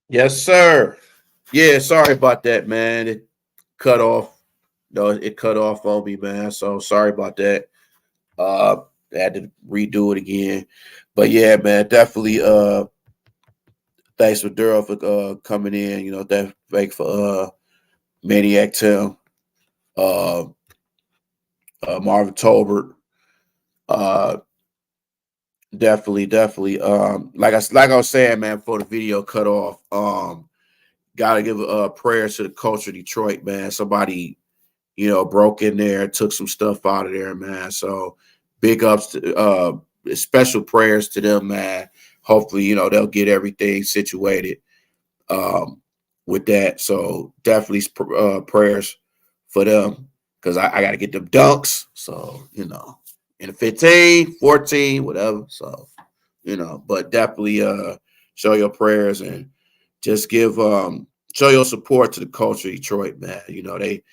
Yes, sir. Yeah, sorry about that, man. It cut off. No, it cut off on me, man. So sorry about that. Uh, I had to redo it again. But yeah, man, definitely. Thanks for Daryl for coming in. Thanks for Maniac Tim, uh, Marvin Tolbert. Uh, definitely. Like I was saying, man, before the video cut off. Gotta give prayers to the culture of Detroit, man. Somebody broke in there, took some stuff out of there, man. So big ups to special prayers to them, man. Hopefully, they'll get everything situated um, with that. So definitely prayers for them because I got to get them dunks. So, in the 15, 14, whatever. So, but definitely show your prayers and just give show your support to the culture of Detroit, man. They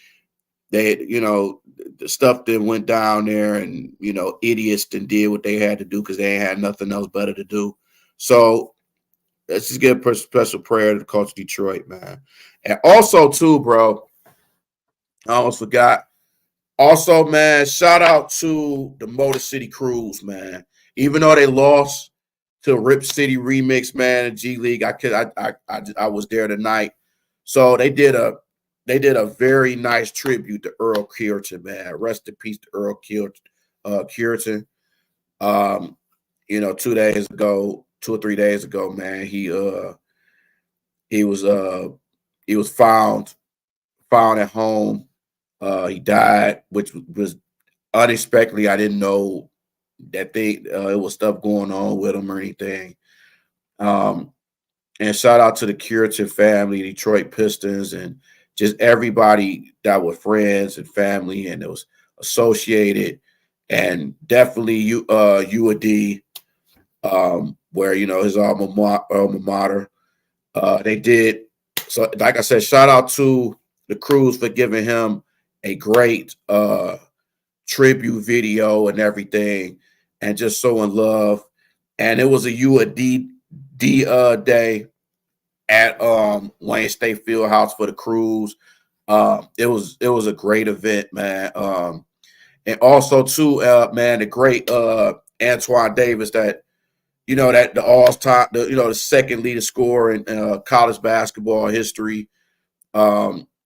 the stuff that went down there and idiots that did what they had to do because they ain't had nothing else better to do. So let's just give a special prayer to the culture of Detroit, man. And also too, bro, I almost forgot. Also, man, shout out to the Motor City Crews, man. Even though they lost to Rip City Remix, man, in G League, I was there tonight. So they did a very nice tribute to Earl Cureton, man. Rest in peace to Earl Cureton. Um, 2 days ago, 2 or 3 days ago, man, he was he was found at home. He died, which was unexpectedly. I didn't know that it was stuff going on with him or anything. Um, and shout out to the Curative family, Detroit Pistons, and just everybody that were friends and family and it was associated, and definitely UAD, where his alma mater. They did so. Like I said, shout out to the crews for giving him a great tribute video and everything, and just showing love. And it was a UAD day at Wayne State Fieldhouse for the crews. It was a great event, man. And also too, man, the great Antoine Davis that the all time the second leading scorer in college basketball history.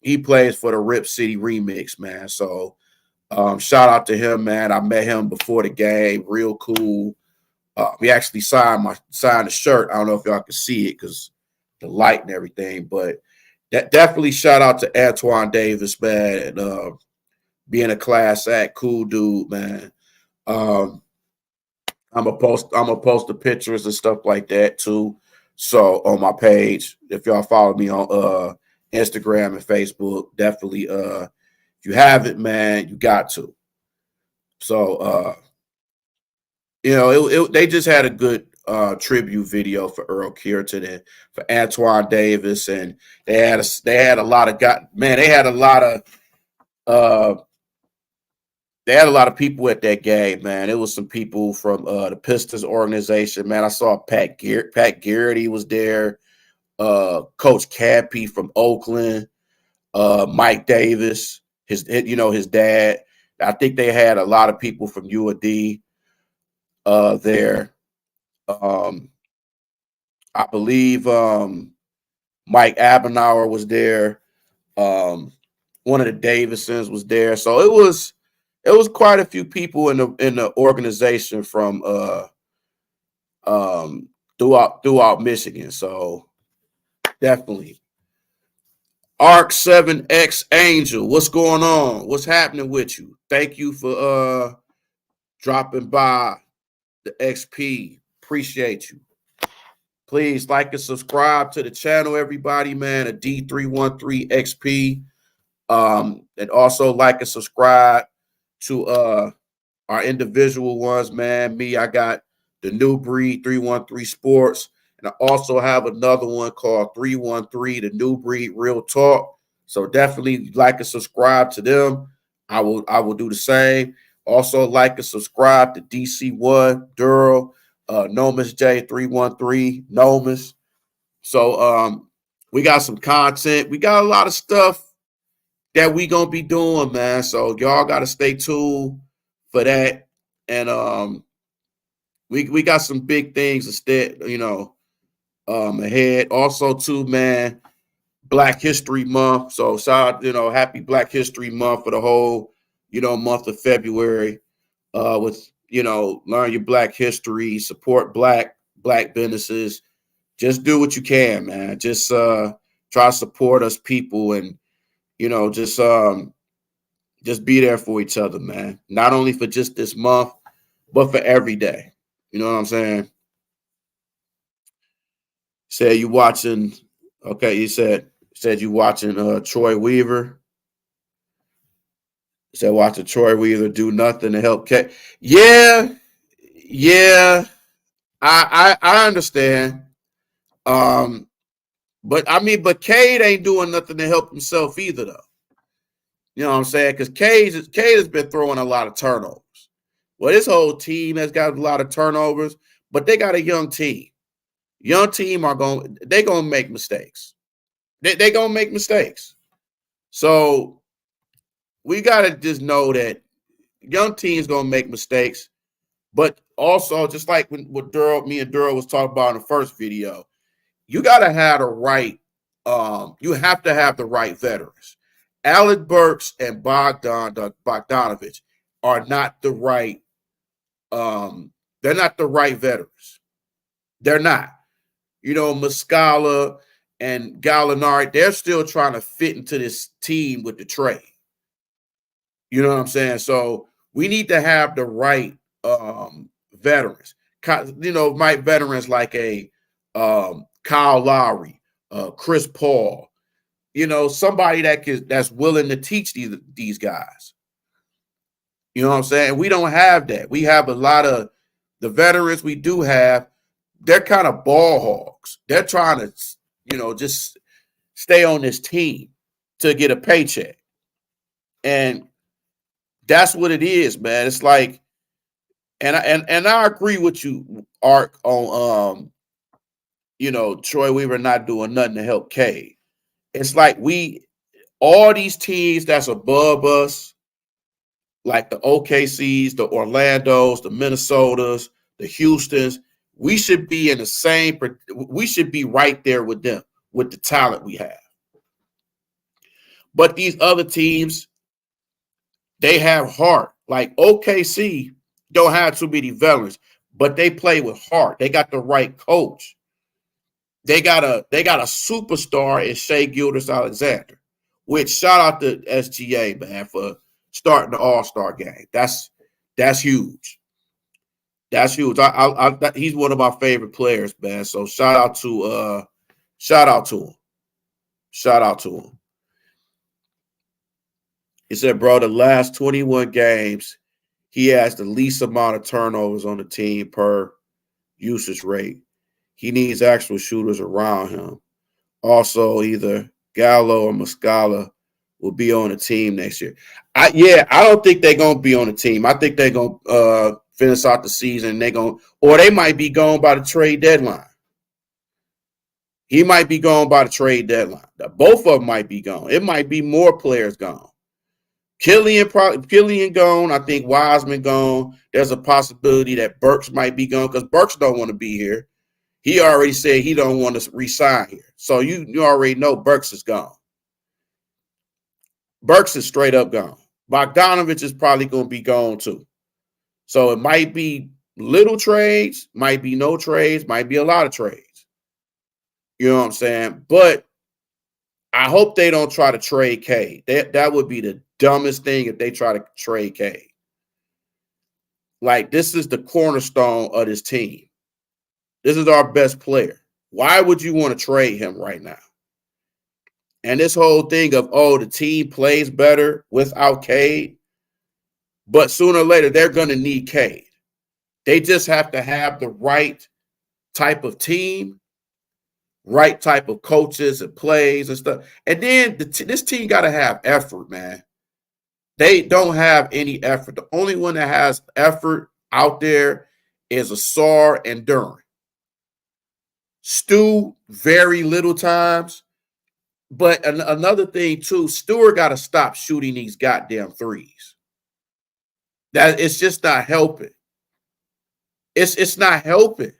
He plays for the Rip City Remix, man. So shout out to him, man. I met him before the game, real cool. We actually signed the shirt. I don't know if y'all can see it because the light and everything, but that definitely shout out to Antoine Davis, man, and being a class act, cool dude, man. Um, I'm gonna post the pictures and stuff like that too. So on my page, if y'all follow me on Instagram and Facebook, definitely if you haven't, man, you got to. So they just had a good tribute video for Earl Cureton and for Antoine Davis, and they had a lot of man. Uh, they had a lot of people at that game, man. It was some people from the Pistons organization, man. I saw Pat Garrity was there. Coach Cappy from Oakland. Mike Davis, his dad. I think they had a lot of people from UAD there. Um, I believe Mike Abenauer was there. Um, one of the Davisons was there. So it was quite a few people in the organization from throughout Michigan. So definitely. Arc 7X Angel, what's going on? What's happening with you? Thank you for dropping by the XP. Appreciate you. Please like and subscribe to the channel, everybody, man. A D313XP. And also like and subscribe to our individual ones, man. Me, I got the New Breed 313 Sports. And I also have another one called 313, the New Breed Real Talk. So definitely like and subscribe to them. I will do the same. Also like and subscribe to DC1, Duro, Nomus J313, Nomus. So We got some content. We got a lot of stuff that we gonna be doing, man. So y'all gotta stay tuned for that. And we got some big things instead, ahead. Also, too, man, Black History Month. So shout out, happy Black History Month for the whole, month of February. With learn your Black history, support black businesses. Just do what you can, man. Just try to support us people, and just be there for each other, man. Not only for just this month, but for every day. You know what I'm saying? Say you watching. Okay, you said you watching Troy Weaver. Said watching Troy Weaver do nothing to help K. Yeah, yeah. I understand. Um, but Cade ain't doing nothing to help himself either, though. You know what I'm saying? Because Cade has been throwing a lot of turnovers. Well, this whole team has got a lot of turnovers, but they got a young team. Young team they're gonna make mistakes. They gonna make mistakes. So we gotta just know that young teams gonna make mistakes. But also, just like what me and Durrell was talking about in the first video, you gotta have the right. You have to have the right veterans. Alec Burks and Bogdanovich are not the right. They're not the right veterans. They're not. Muscala and Gallinari, they're still trying to fit into this team with the trade. You know what I'm saying? So we need to have the right veterans. Might veterans like a Kyle Lowry, Chris Paul. Somebody that's willing to teach these guys. You know what I'm saying? We don't have that. We have a lot of the veterans we do have. They're kind of ball hogs. They're trying to, just stay on this team to get a paycheck. And that's what it is, man. It's like, and I agree with you, Art, on Troy Weaver not doing nothing to help Cade. It's like all these teams that's above us, like the OKCs, the Orlandos, the Minnesotas, the Houstons, we should be in the same. We should be right there with them with the talent we have. But these other teams, they have heart. Like OKC don't have too many veterans, but they play with heart. They got the right coach. They got a superstar in Shai Gilgeous-Alexander. Which shout out to SGA, man, for starting the All-Star game. That's huge. That's huge. He's one of my favorite players, man. So shout out to him. Shout out to him. He said, bro, the last 21 games, he has the least amount of turnovers on the team per usage rate. He needs actual shooters around him. Also, either Gallo or Muscala will be on the team next year. I don't think they're gonna be on the team. I think they're gonna finish out the season. Or they might be gone by the trade deadline. He might be gone by the trade deadline. Both of them might be gone. It might be more players gone. Killian gone. I think Wiseman gone. There's a possibility that Burks might be gone because Burks don't want to be here. He already said he don't want to resign here. So you already know Burks is gone. Burks is straight up gone. Bogdanovich is probably going to be gone too. So it might be little trades, might be no trades, might be a lot of trades. You know what I'm saying? But I hope they don't try to trade Cade. That would be the dumbest thing if they try to trade Cade. Like, this is the cornerstone of this team. This is our best player. Why would you want to trade him right now? And this whole thing of, the team plays better without Cade, but sooner or later they're going to need Cade. They just have to have the right type of team, right type of coaches and plays and stuff. And then this team got to have effort, man. They don't have any effort. The only one that has effort out there is Asar and Duran. Stu, very little times, But another thing too, Stewart got to stop shooting these goddamn threes. That it's just not helping. It's not helping.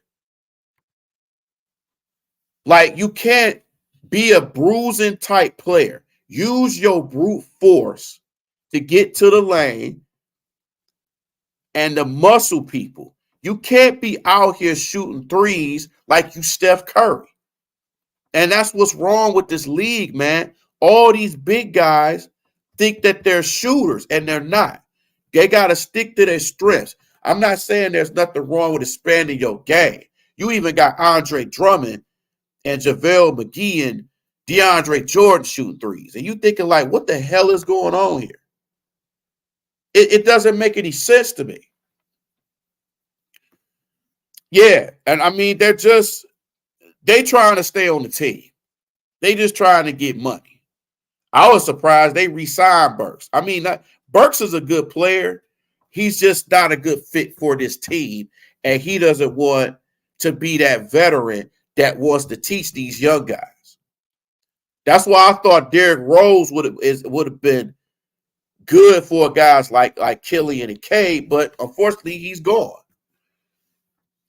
Like you can't be a bruising type player. Use your brute force to get to the lane and the muscle people. You can't be out here shooting threes like you Steph Curry. And that's what's wrong with this league, man. All these big guys think that they're shooters, and they're not. They got to stick to their strengths. I'm not saying there's nothing wrong with expanding your game. You even got Andre Drummond and JaVale McGee and DeAndre Jordan shooting threes. And you thinking like, what the hell is going on here? It doesn't make any sense to me. Yeah, and I mean, they trying to stay on the team. They just trying to get money. I was surprised they re-signed Burks. I mean, Burks is a good player. He's just not a good fit for this team, and he doesn't want to be that veteran that wants to teach these young guys. That's why I thought Derrick Rose would have been good for guys like Killian and Cade, but unfortunately, he's gone.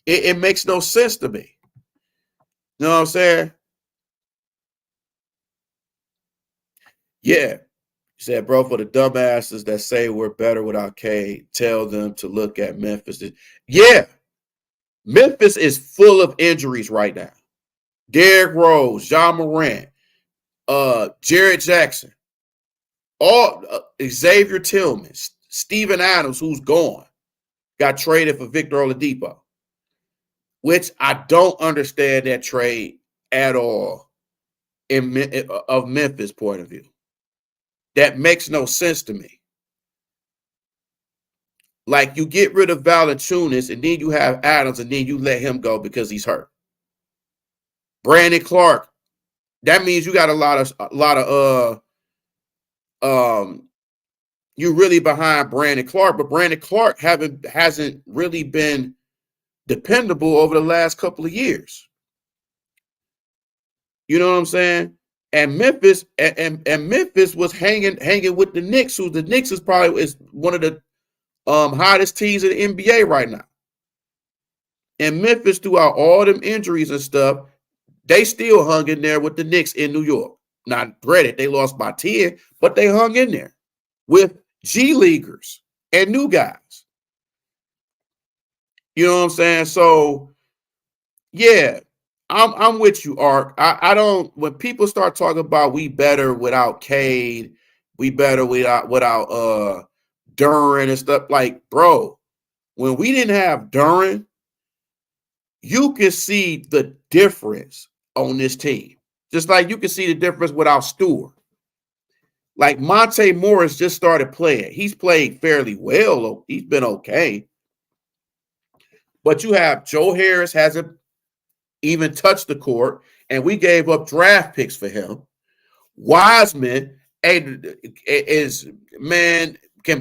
It makes no sense to me. You know what I'm saying? Yeah. He said, bro, for the dumbasses that say we're better without Cade, tell them to look at Memphis. Yeah. Memphis is full of injuries right now. Derrick Rose, Ja Morant, Jared Jackson, all Xavier Tillman, Steven Adams, who's gone, got traded for Victor Oladipo, which I don't understand that trade at all of Memphis' point of view. That makes no sense to me. Like you get rid of Valanciunas and then you have Adams and then you let him go because he's hurt. Brandon Clark, that means you got a lot of you're really behind Brandon Clark, but Brandon Clark hasn't really been dependable over the last couple of years. You know what I'm saying? And Memphis and Memphis was hanging with the Knicks, who the Knicks is probably one of the hottest teams in the NBA right now. And Memphis, throughout all them injuries and stuff, they still hung in there with the Knicks in New York. Now, granted, they lost by 10, but they hung in there with G Leaguers and new guys. You know what I'm saying? So, yeah, I'm with you, Ark. I don't. When people start talking about we better without Cade, we better without Duran and stuff, like, bro, when we didn't have Duran, you can see the difference on this team. Just like you can see the difference without Stewart. Like Monte Morris just started playing. He's played fairly well. He's been okay. But you have Joe Harris hasn't even touched the court, and we gave up draft picks for him. Wiseman can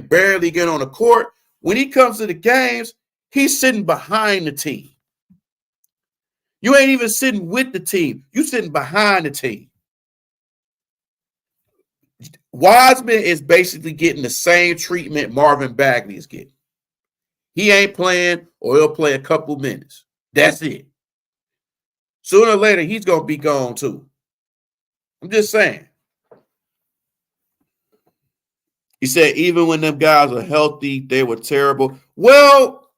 barely get on the court. When he comes to the games, he's sitting behind the team. You ain't even sitting with the team. You sitting behind the team. Wiseman is basically getting the same treatment Marvin Bagley is getting. He ain't playing, or he'll play a couple minutes. That's it. Sooner or later, he's going to be gone too. I'm just saying. He said, even when them guys are healthy, they were terrible. Well,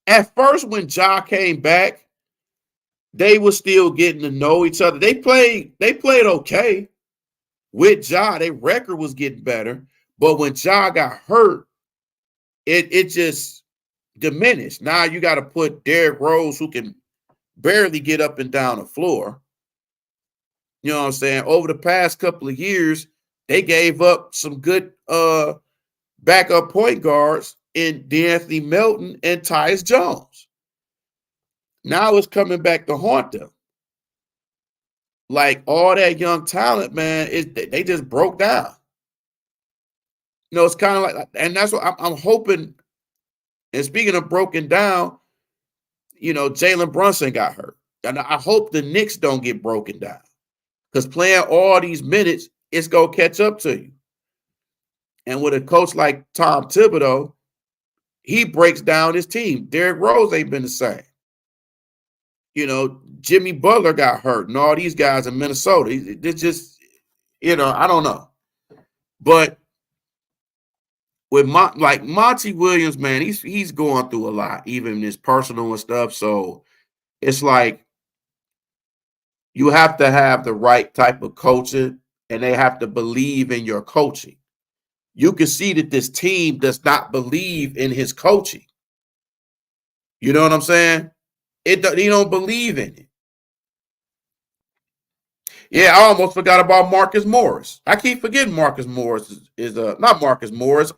at first when Ja came back, they were still getting to know each other. They played okay with Ja. Their record was getting better. But when Ja got hurt, it just diminished. Now you got to put Derrick Rose, who can barely get up and down the floor. You know what I'm saying? Over the past couple of years, they gave up some good backup point guards in DeAnthony Melton and Tyus Jones. Now it's coming back to haunt them. Like all that young talent, man, they just broke down. You know, it's kind of like, and that's what I'm hoping. And speaking of broken down, you know, Jalen Brunson got hurt. And I hope the Knicks don't get broken down. Because playing all these minutes, it's going to catch up to you. And with a coach like Tom Thibodeau, he breaks down his team. Derrick Rose ain't been the same. Jimmy Butler got hurt, and all these guys in Minnesota. It's just, I don't know. But with Monty Williams, man, he's going through a lot, even in his personal and stuff. So it's like you have to have the right type of coaching, and they have to believe in your coaching. You can see that this team does not believe in his coaching. You know what I'm saying? He don't believe in it. Yeah, I almost forgot about Marcus Morris. I keep forgetting Marcus Morris is not Marcus Morris.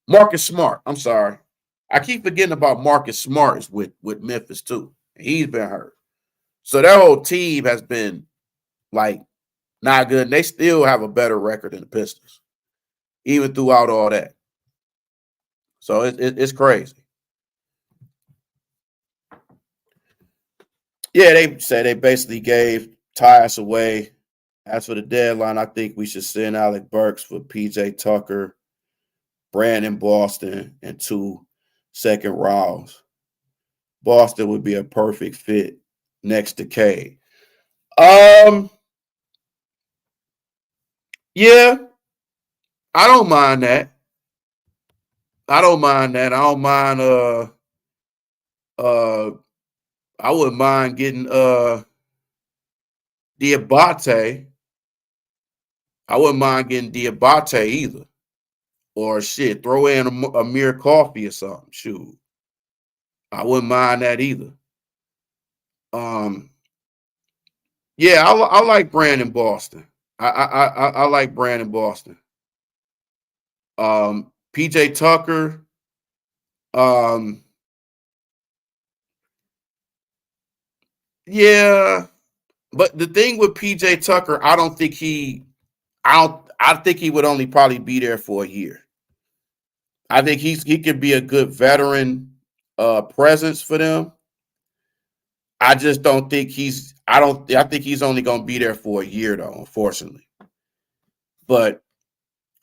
Marcus Smart. I'm sorry. I keep forgetting about Marcus Smart is with Memphis too. He's been hurt. So that whole team has been like not good. And they still have a better record than the Pistons, even throughout all that. So it's crazy. Yeah, they said they basically gave Tyus away. As for the deadline, I think we should send Alec Burks for PJ Tucker, Brandon Boston, and 2 second rounds. Boston would be a perfect fit next to Cade. Yeah, I don't mind that. I don't mind. I wouldn't mind getting Diabate. I wouldn't mind getting Diabate either. Or shit, throw in a mere coffee or something. Shoot. I wouldn't mind that either. Yeah, I like Brandon Boston. I like Brandon Boston. PJ Tucker. Yeah, but the thing with PJ Tucker, I think he would only probably be there for a year. I think he could be a good veteran presence for them. I just don't think I think he's only going to be there for a year though, unfortunately. But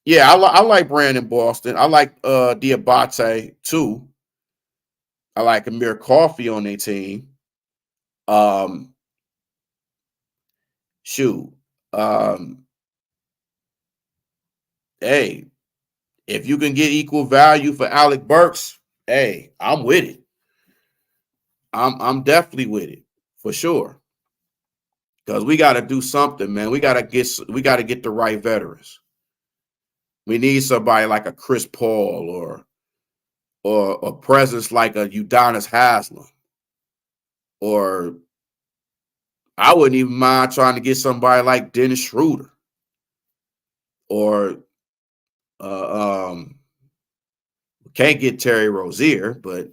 yeah, I like Brandon Boston. I like Diabate too. I like Amir Coffey on their team. Shoot. Hey, if you can get equal value for Alec Burks, hey, I'm with it. I'm definitely with it for sure. Because we got to do something, man. We got to get the right veterans. We need somebody like a Chris Paul or a presence like a Udonis Haslem. Or I wouldn't even mind trying to get somebody like Dennis Schroeder. Or can't get Terry Rozier, but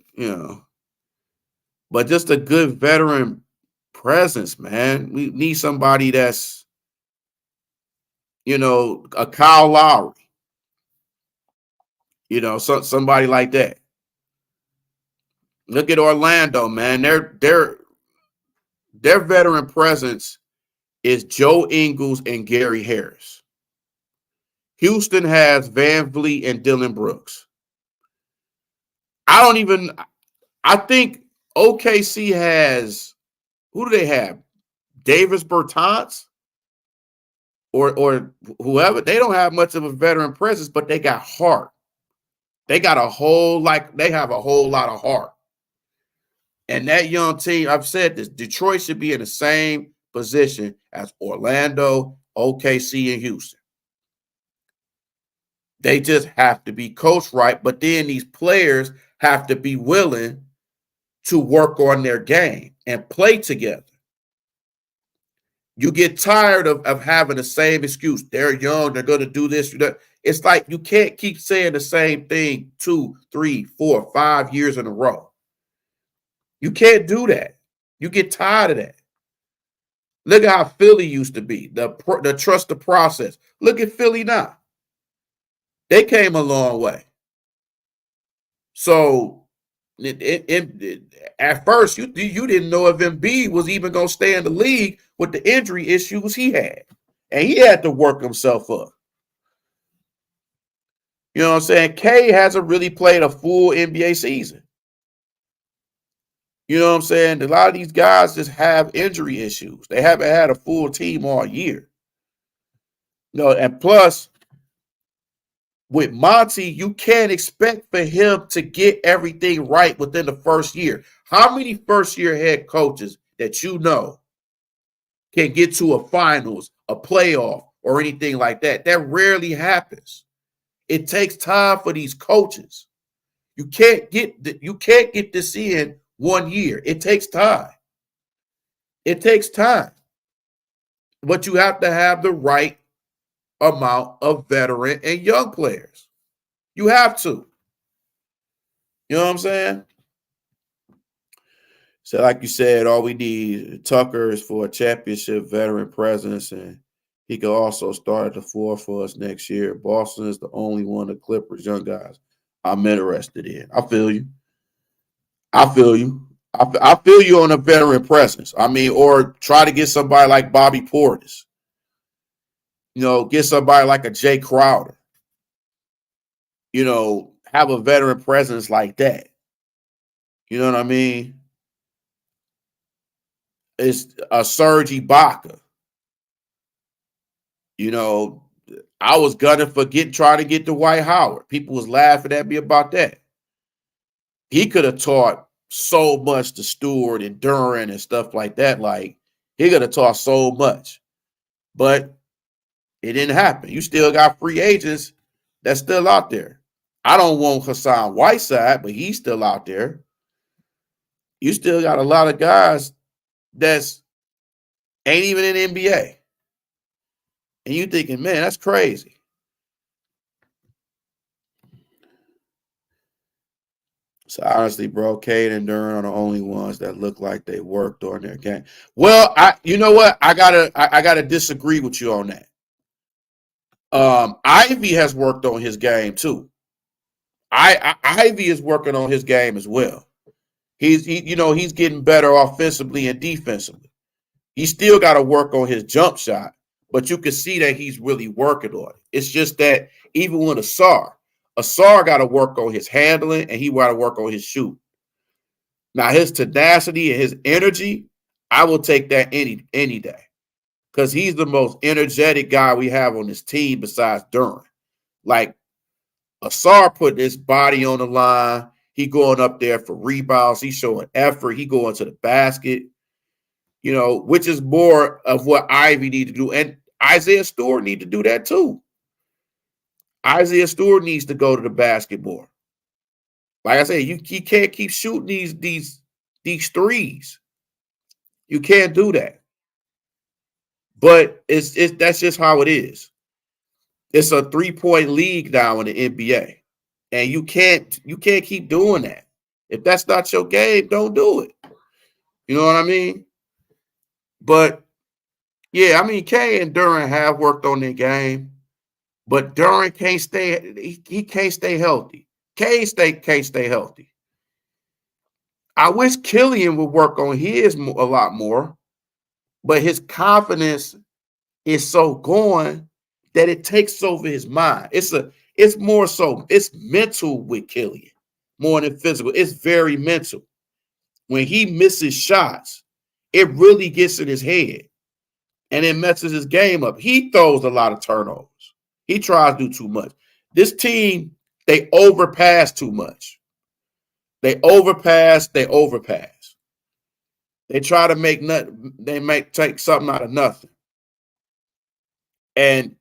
but just a good veteran presence, man. We need somebody that's a Kyle Lowry. Somebody like that. Look at Orlando, man. Their veteran presence is Joe Ingles and Gary Harris. Houston has Van Vliet and Dylan Brooks. I think OKC has, who do they have? Davis Bertans or whoever. They don't have much of a veteran presence, but they got heart. They have a whole lot of heart. And that young team, I've said this, Detroit should be in the same position as Orlando, OKC, and Houston. They just have to be coached right, but then these players have to be willing to work on their game and play together. You get tired of having the same excuse. They're young, they're going to do this. It's like you can't keep saying the same thing 2, 3, 4, 5 years in a row. You can't do that. You get tired of that. Look at how Philly used to be, the trust the process. Look at Philly now. They came a long way. So At first, you didn't know if Embiid was even going to stay in the league with the injury issues he had, and he had to work himself up. You know what I'm saying? K hasn't really played a full NBA season. You know what I'm saying? A lot of these guys just have injury issues. They haven't had a full team all year. And plus, with Monty, you can't expect for him to get everything right within the first year. How many first-year head coaches that you know can get to a finals, a playoff, or anything like that? That rarely happens. It takes time for these coaches. You can't get this in 1 year. It takes time. It takes time. But you have to have the right amount of veteran and young players. You have to. You know what I'm saying? So, like you said, all we need Tucker is for a championship veteran presence, and he could also start at the 4 for us next year. Boston is the only one of the Clippers young guys I'm interested in. I feel you. I feel you. I feel you on a veteran presence. I mean, or try to get somebody like Bobby Portis. Get somebody like a Jay Crowder. Have a veteran presence like that. You know what I mean? It's a Serge Ibaka. I was gunning for trying to get to Dwight Howard. People was laughing at me about that. He could have taught so much to Stewart and Duran and stuff like that. Like, he could have taught so much. But it didn't happen. You still got free agents that's still out there. I don't want Hassan Whiteside, but he's still out there. You still got a lot of guys that's ain't even in the NBA. And you thinking, man, that's crazy. So honestly, bro, Cade and Duran are the only ones that look like they worked on their game. Well, you know what? I gotta disagree with you on that. Ivy has worked on his game too. Ivy is working on his game as well. He's getting better offensively and defensively. He still got to work on his jump shot, but you can see that he's really working on it. It's just that even with Asar got to work on his handling and he got to work on his shoot. Now his tenacity and his energy, I will take that any day because he's the most energetic guy we have on this team besides Duran. Like Asar put his body on the line. He going up there for rebounds. He's showing effort. He going to the basket. Which is more of what Ivy need to do. And Isaiah Stewart need to do that too. Isaiah Stewart needs to go to the basket more. Like I said, you can't keep shooting these threes. You can't do that. But that's just how it is. It's a 3-point league now in the NBA. And you can't keep doing that. If that's not your game, don't do it. You know what I mean? But yeah, I mean, Kay and Duran have worked on their game, but Duran can't stay. He can't stay healthy. Can't stay healthy. I wish Killian would work on his a lot more, but his confidence is so gone that it takes over his mind. It's more so it's mental with Killian more than physical. It's very mental. When he misses shots, it really gets in his head. And it messes his game up. He throws a lot of turnovers. He tries to do too much. This team, they overpass too much. They overpass. They try to make nothing. They take something out of nothing. And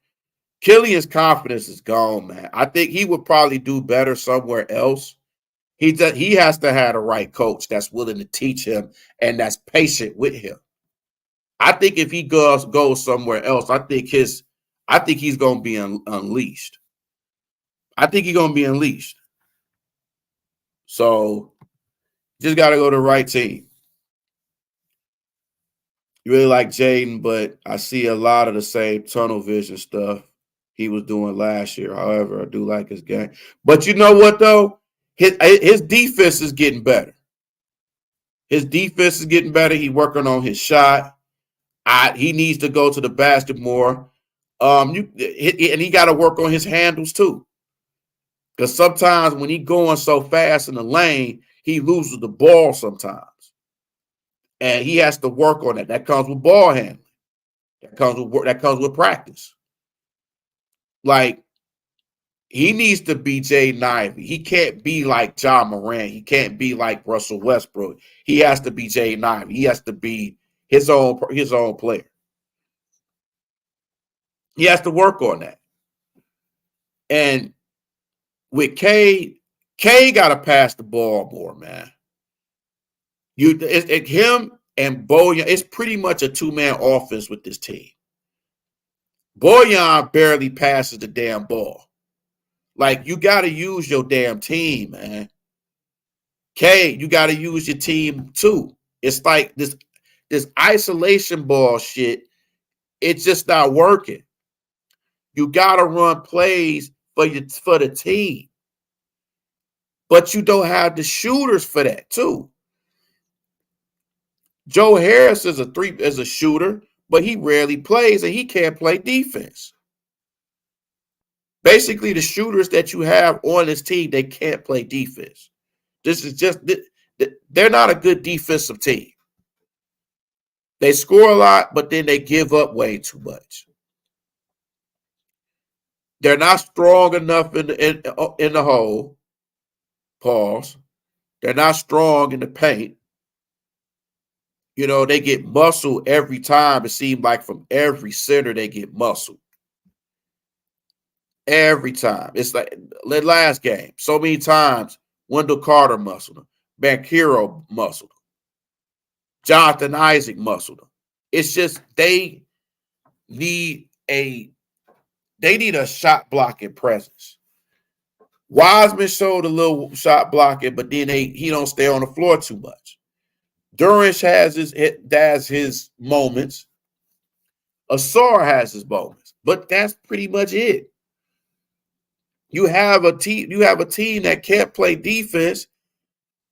Killian's confidence is gone, man. I think he would probably do better somewhere else. He has to have the right coach that's willing to teach him and that's patient with him. I think if he goes somewhere else, I think he's going to be unleashed. I think he's going to be unleashed. So just got to go to the right team. You really like Jaden, but I see a lot of the same tunnel vision stuff he was doing last year. However, I do like his game. But you know what, though? His defense is getting better. His defense is getting better. He's working on his shot. He needs to go to the basket more. And he got to work on his handles too. Because sometimes when he's going so fast in the lane, he loses the ball sometimes. And he has to work on that. That comes with ball handling. That comes with practice. Like, he needs to be Jaden Ivey. He can't be like John Moran. He can't be like Russell Westbrook. He has to be Jaden Ivey. He has to be his own player. He has to work on that. And with K got to pass the ball more, man. Him and Bojan, it's pretty much a two-man offense with this team. Bojan barely passes the damn ball. Like, you got to use your damn team, man. K, you got to use your team too. It's like this isolation ball shit, it's just not working. You got to run plays for the team. But you don't have the shooters for that too. Joe Harris is a shooter, but he rarely plays and he can't play defense. Basically, the shooters that you have on this team, they can't play defense. They're not a good defensive team. They score a lot, but then they give up way too much. They're not strong enough in the hole. Pause. They're not strong in the paint. You know, they get muscle every time. It seems like from every center they get muscle. Every time. It's like the last game. So many times, Wendell Carter muscled him. Banchero muscled him. Jonathan Isaac muscled him. It's just they need a shot blocking presence. Wiseman showed a little shot blocking, but then he don't stay on the floor too much. Durant has his moments. Asar has his moments, but that's pretty much it. You have a team that can't play defense.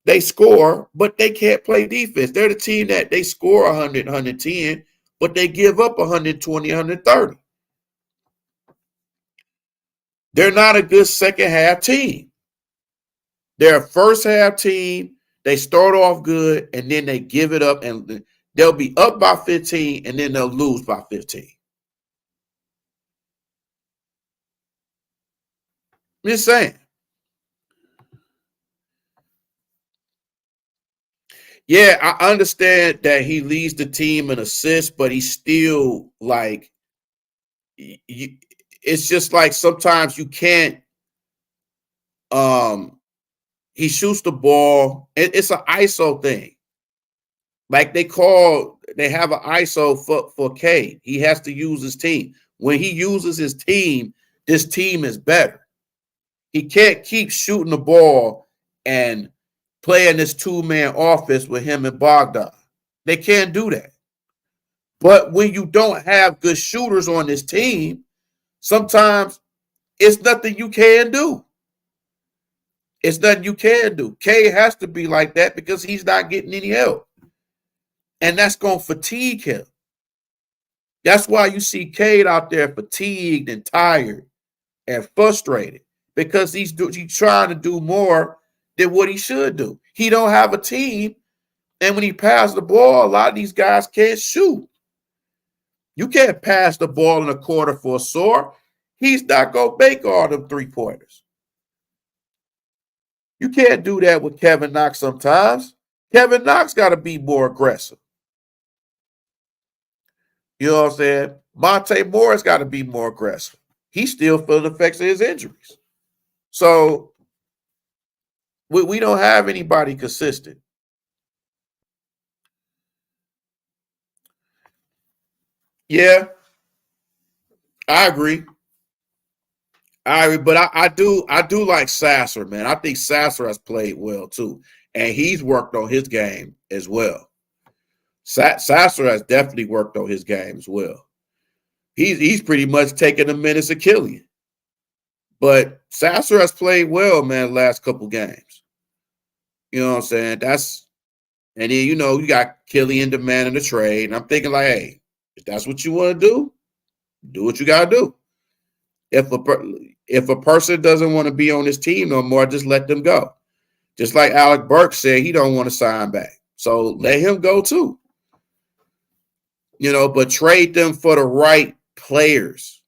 They score, but they can't play defense. They're the team that they score 100, 110, but they give up 120, 130. They're not a good second half team. They're a first half team. They start off good, and then they give it up, and they'll be up by 15, and then they'll lose by 15. I'm just saying. Yeah, I understand that he leads the team in assists, but he's still like, it's just like sometimes you can't. He shoots the ball. It's an ISO thing. Like they have an ISO for K. He has to use his team. When he uses his team, this team is better. He can't keep shooting the ball and playing this two-man offense with him and Bogdan. They can't do that. But when you don't have good shooters on this team, sometimes it's nothing you can do. It's nothing you can do. K has to be like that because he's not getting any help. And that's going to fatigue him. That's why you see Cade out there fatigued and tired and frustrated because he's trying to do more than what he should do. He don't have a team, and when he passes the ball, a lot of these guys can't shoot. You can't pass the ball in a quarter for a sore. He's not going to make all them three-pointers. You can't do that with Kevin Knox sometimes. Kevin Knox got to be more aggressive. You know what I'm saying? Monte Morris got to be more aggressive. He's still feeling the effects of his injuries. So we don't have anybody consistent. Yeah, I agree. But I do like Sasser, man. I think Sasser has played well too, and he's worked on his game as well. Sasser has definitely worked on his game as well. He's pretty much taken the minutes of Killian. But Sasser has played well, man, last couple games. You know what I'm saying? And then, you got Killian demanding the trade. And I'm thinking like, hey, if that's what you want to do what you got to do. If a person doesn't want to be on this team no more, just let them go. Just like Alec Burks said, he don't want to sign back. So let him go too. But trade them for the right players,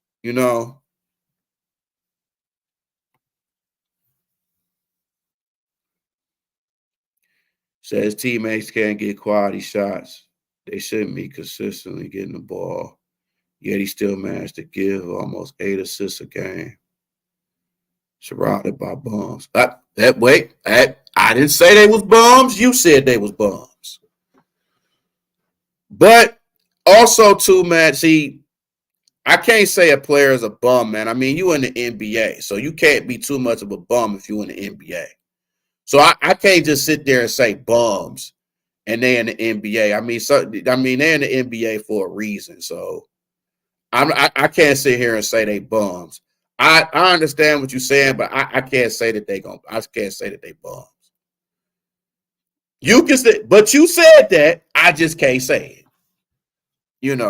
Says teammates can't get quality shots. They shouldn't be consistently getting the ball. Yet he still managed to give almost 8 assists a game. Surrounded by bums. I didn't say they was bums. You said they was bums. But also, too, man, see, I can't say a player is a bum, man. I mean, you in the NBA, so you can't be too much of a bum if you in the NBA. So I can't just sit there and say bums and they in the NBA. I mean, they're in the NBA for a reason. So I can't sit here and say they bums. I understand what you're saying, but I can't say that I can't say that they bums. You can say, but you said that. I just can't say it.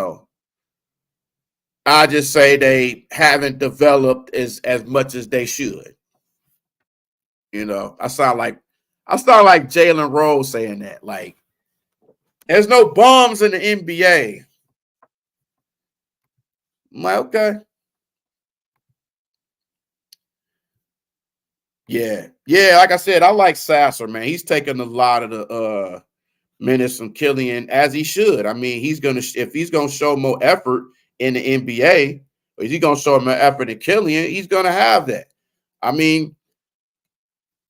I just say they haven't developed as much as they should. I sound like Jalen Rose saying that. Like, there's no bums in the NBA. I'm like, okay. Yeah. Yeah, like I said, I like Sasser, man. He's taking a lot of the minutes from Killian, as he should. I mean, if he's gonna show more effort in the NBA, or is he gonna show more effort in Killian, he's gonna have that. I mean,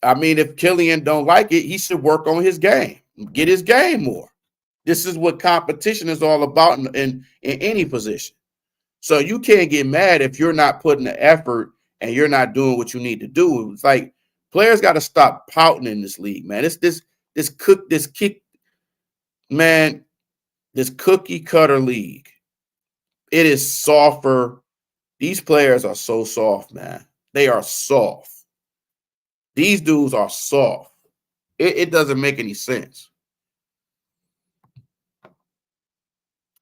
if Killian don't like it, he should work on his game, get his game more. This is what competition is all about in any position. So you can't get mad if you're not putting the effort and you're not doing what you need to do. It's like players got to stop pouting in this league, man. This cookie cutter league. It is softer. These players are so soft, man. They are soft. These dudes are soft. It doesn't make any sense.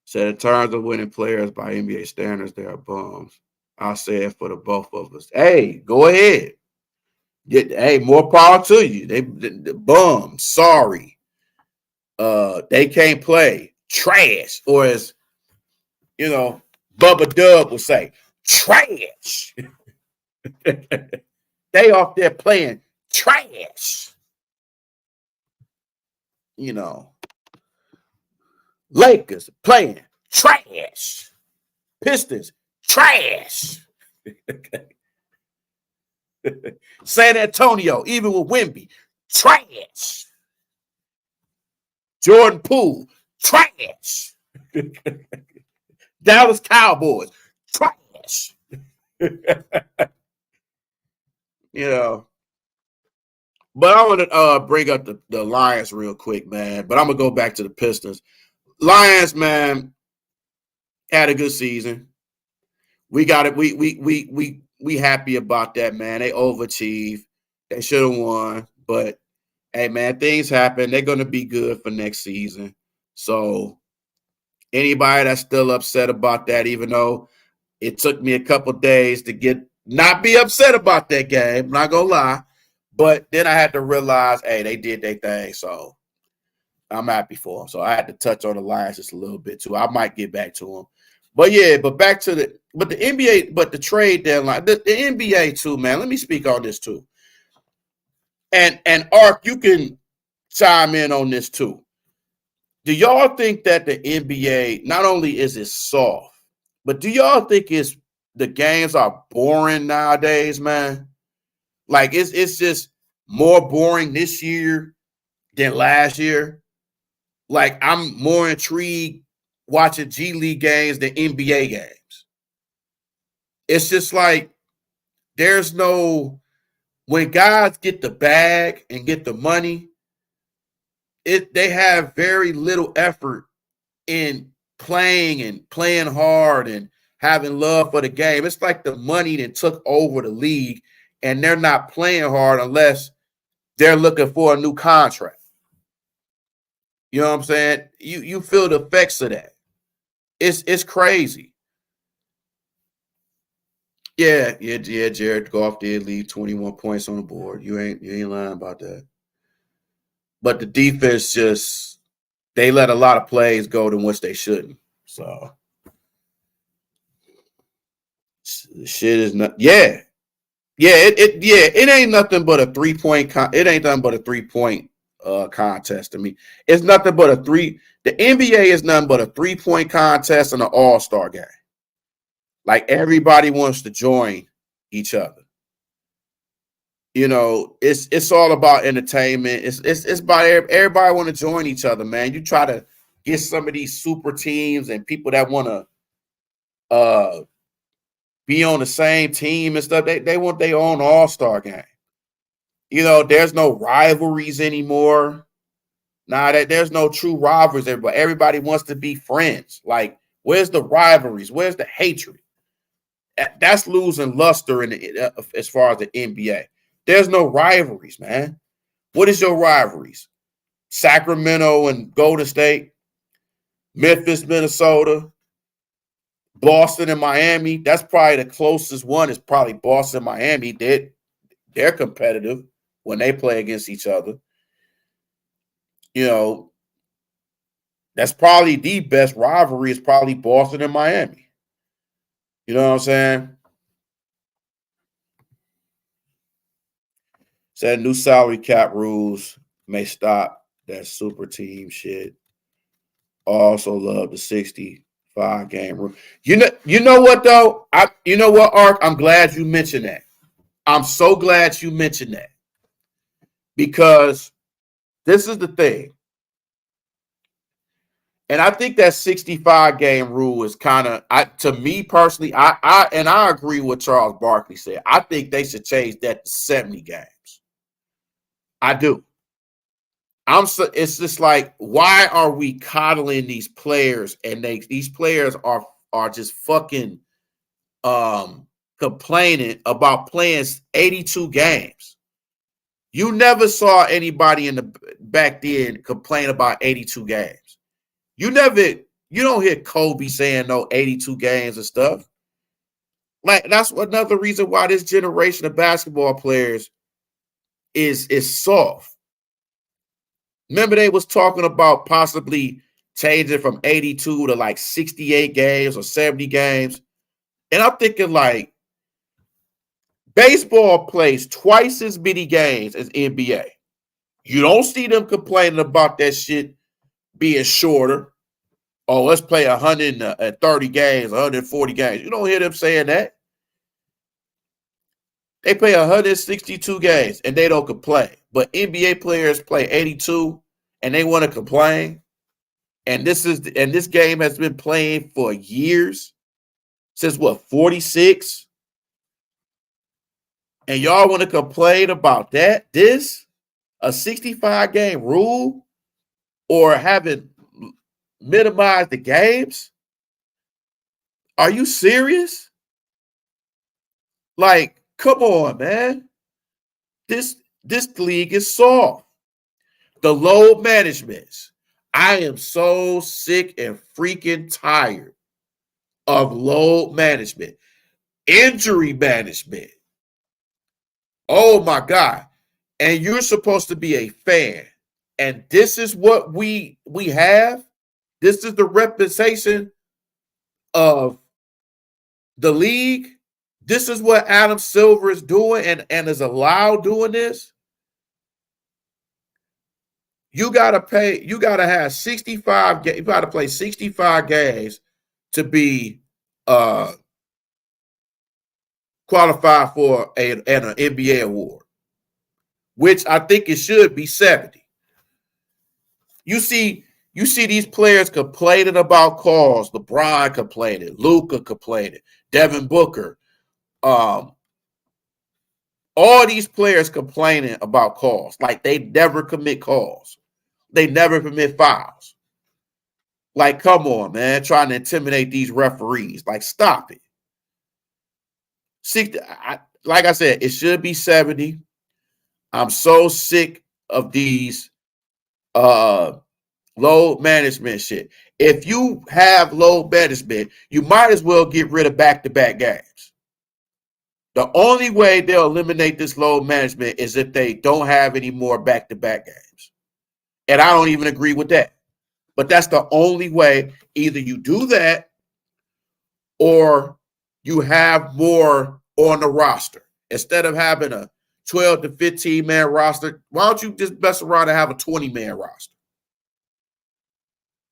So in terms of winning players by NBA standards, they are bums. I'll say it for the both of us. Hey, go ahead. Hey, more power to you. They bums. Sorry. They can't play. Trash. Or as Bubba Dub would say, trash. They off there playing trash. Lakers playing trash. Pistons trash. San Antonio, even with Wemby, trash. Jordan Poole, trash. Dallas Cowboys, trash. But I want to bring up the Lions real quick, man. But I'm gonna go back to the Pistons. Lions, man, had a good season. We got it. We happy about that, man. They overachieved. They should have won, but hey, man, things happen. They're gonna be good for next season. So anybody that's still upset about that, even though it took me a couple days to not be upset about that game, I'm not gonna lie. But then I had to realize, hey, they did their thing, so I'm happy for them. So I had to touch on the Lions just a little bit too. I might get back to them. But yeah, back to the NBA, but the trade deadline, the NBA too, man. Let me speak on this too. And Ark, you can chime in on this too. Do y'all think that the NBA, not only is it soft, but do y'all think the games are boring nowadays, man? Like it's just more boring this year than last year. Like I'm more intrigued watching G League games than NBA games. It's just like when guys get the bag and get the money, they have very little effort in playing hard and having love for the game. It's like the money that took over the league, and they're not playing hard unless they're looking for a new contract. You know what I'm saying? You feel the effects of that. It's crazy. Yeah. Jared Goff did leave 21 points on the board. You ain't lying about that. But the defense just they let a lot of plays go to which they shouldn't. So shit is not. Yeah. It ain't nothing but a 3-point. It ain't nothing but a 3-point contest to me. It's nothing but a three. The NBA is nothing but a 3-point contest and an all-star game. Like everybody wants to join each other. You know, it's all about entertainment. It's about everybody want to join each other, man. You try to get some of these super teams and people that want to be on the same team and stuff. They want their own all-star game. You know, there's no rivalries anymore. Nah, there's no true rivalries. Everybody wants to be friends. Like, where's the rivalries? Where's the hatred? That's losing luster as far as the NBA. There's no rivalries, man. What is your rivalries? Sacramento and Golden State, Memphis, Minnesota, Boston and Miami. That's probably the closest one. Is probably Boston, Miami. They're competitive when they play against each other. You know, that's probably the best rivalry is probably Boston and Miami. You know what I'm saying? Said new salary cap rules may stop that super team shit. Also love the 65 game rule. You know what though? You know what, Ark? I'm glad you mentioned that. I'm so glad you mentioned that. Because this is the thing. And I think that 65 game rule is kind of, to me personally, I agree with Charles Barkley said. I think they should change that to 70 games. I do. It's just like, why are we coddling these players and these players are just fucking complaining about playing 82 games. You never saw anybody in the back then complain about 82 games. You don't hear Kobe saying no 82 games and stuff. Like, that's another reason why this generation of basketball players is soft. Remember, they was talking about possibly changing from 82 to like 68 games or 70 games. And I'm thinking, like, baseball plays twice as many games as NBA. You don't see them complaining about that shit being shorter. Oh, let's play 130 games, 140 games. You don't hear them saying that. They play 162 games and they don't complain. But NBA players play 82 and they want to complain. And this game has been playing for years. Since what, 46? And y'all want to complain about that? This? A 65 game rule? Or having minimized the games? Are you serious? Like, come on, man. This league is soft. The load management. I am so sick and freaking tired of load management. Injury management. Oh my God. And you're supposed to be a fan. And this is what we have. This is the representation of the league. This is what Adam Silver is doing and is allowed doing this. You gotta have 65 games. You gotta play 65 games to be qualified for an NBA award, which I think it should be 70. You see these players complaining about calls. LeBron complaining, Luka complaining, Devin Booker, all these players complaining about calls. Like, they never commit calls. They never commit fouls. Like, come on, man, trying to intimidate these referees. Like, stop it. Like I said, it should be 70. I'm so sick of these load management shit. If you have load management, you might as well get rid of back-to-back games. The only way they'll eliminate this load management is if they don't have any more back-to-back games. And I don't even agree with that. But that's the only way. Either you do that or you have more on the roster. Instead of having a 12 to 15 man roster, why don't you just mess around and have a 20-man roster?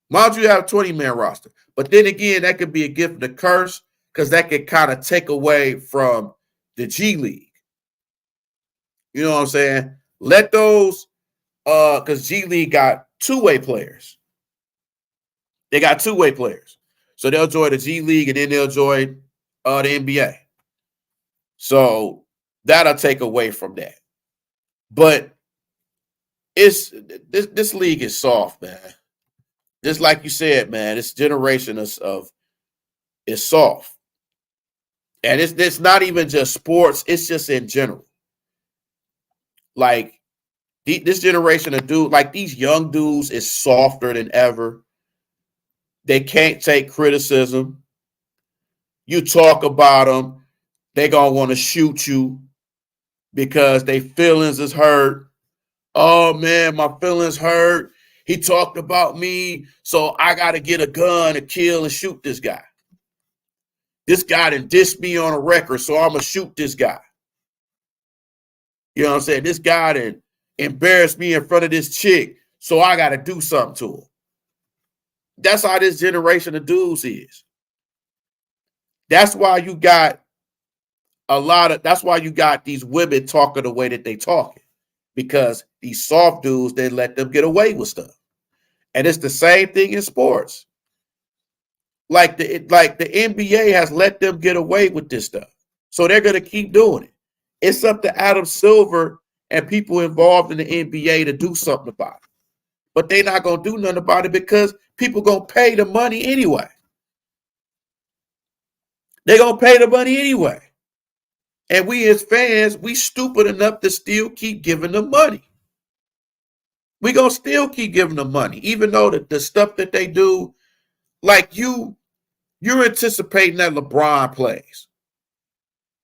Why don't you have a 20-man roster? But then again, that could be a gift and a curse because that could kind of take away from the G League. You know what I'm saying? Let those, because G League got two-way players. They got two-way players. So they'll join the G League and then they'll join the NBA. So that'll take away from that. But this league is soft, man. Just like you said, man, this generation is soft. And it's not even just sports, it's just in general. Like this generation of dudes, like these young dudes is softer than ever. They can't take criticism. You talk about them, they gonna want to shoot you because their feelings is hurt. Oh man, my feelings hurt. He talked about me, so I got to get a gun to kill and shoot this guy. This guy done dissed me on a record, so I'm going to shoot this guy. You know what I'm saying? This guy done embarrassed me in front of this chick, so I got to do something to him. That's how this generation of dudes is. That's why you got that's why you got these women talking the way that they talking. Because these soft dudes, they let them get away with stuff. And it's the same thing in sports. Like the NBA has let them get away with this stuff. So they're going to keep doing it. It's up to Adam Silver and people involved in the NBA to do something about it. But they're not going to do nothing about it because people going to pay the money anyway. They're going to pay the money anyway. And we as fans, we stupid enough to still keep giving them money. We're going to still keep giving them money, even though the stuff that they do, like you're anticipating that LeBron plays.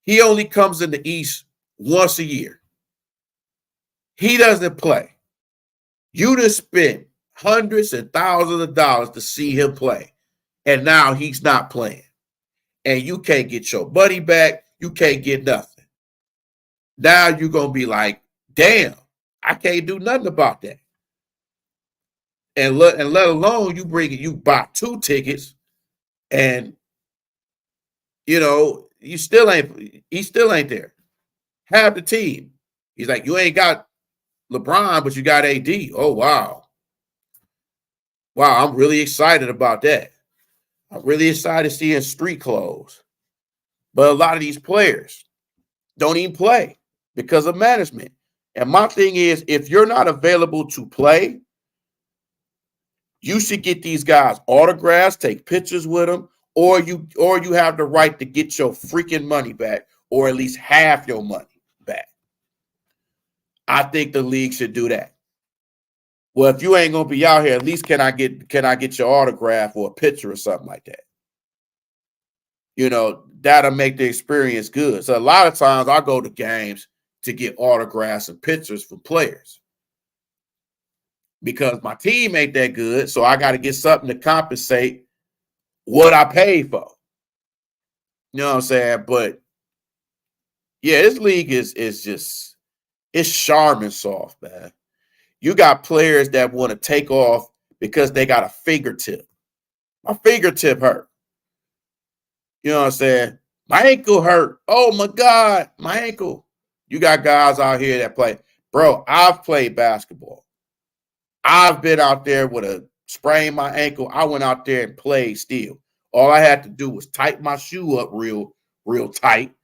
He only comes in the East once a year. He doesn't play. You just spent hundreds and thousands of dollars to see him play, and now he's not playing. And you can't get your money back. You can't get nothing. Now you're going to be like, damn, I can't do nothing about that. And let alone you buy 2 tickets and, he still ain't there. Half the team. He's like, you ain't got LeBron, but you got AD. Oh, wow. Wow, I'm really excited about that. I'm really excited seeing street clothes. But a lot of these players don't even play because of management. And my thing is, if you're not available to play, you should get these guys autographs, take pictures with them, or you have the right to get your freaking money back, or at least half your money back. I think the league should do that. Well, if you ain't gonna be out here, at least can I get your autograph or a picture or something like that? That'll make the experience good. So a lot of times I go to games to get autographs and pictures from players. Because my team ain't that good, so I got to get something to compensate what I paid for. You know what I'm saying? But yeah, this league is just it's charming soft, man. You got players that want to take off because they got a fingertip. My fingertip hurt. You know what I'm saying? My ankle hurt. Oh my God, my ankle. You got guys out here that play. Bro, I've played basketball. I've been out there with a sprain my ankle. I went out there and played still. All I had to do was tighten my shoe up real tight,